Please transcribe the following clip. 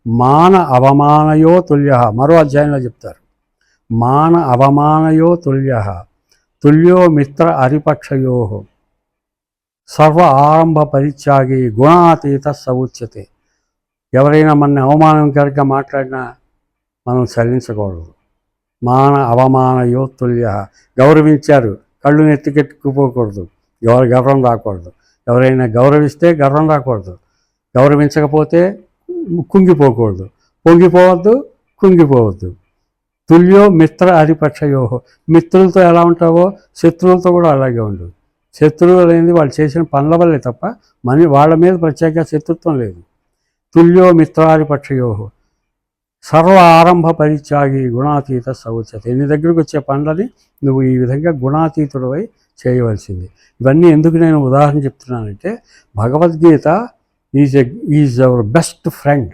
మాన అవమానయో తుల్య, మరో అధ్యాయంలో చెప్తారు. మాన అవమానయో తుల్య తుల్యో మిత్ర అరిపక్షయో సర్వ ఆరంభ పరిత్యాగి గుణాతీత సముచ్యతే. ఎవరైనా మన అవమానకరంగా మాట్లాడినా మనం చలించకూడదు. మాన అవమానయో తుల్య, గౌరవించారు కళ్ళు నెత్తికెట్టుకుపోకూడదు, గర్వం రాకూడదు. ఎవరైనా గౌరవిస్తే గర్వం రాకూడదు, గౌరవించకపోతే కుంగిపోకూడదు, పొంగిపోవద్దు, కుంగిపోవద్దు. తుల్యో మిత్ర హరిపక్షయో, మిత్రులతో ఎలా ఉంటావో శత్రువులతో కూడా అలాగే ఉండు. శత్రువులు అనేది వాళ్ళు చేసిన పనుల వల్లే తప్ప వాళ్ళ మీద ప్రత్యేక శత్రుత్వం లేదు. తుల్యో మిత్రారిపక్షయో సర్వ ఆరంభ పరిత్యాగి గుణాతీత సౌచ్యత. నీ దగ్గరకు వచ్చే పనులని నువ్వు ఈ విధంగా గుణాతీతుడవై చేయవలసింది. ఇవన్నీ ఎందుకు నేను ఉదాహరణ చెప్తున్నానంటే, Bhagavad Gita is our best friend.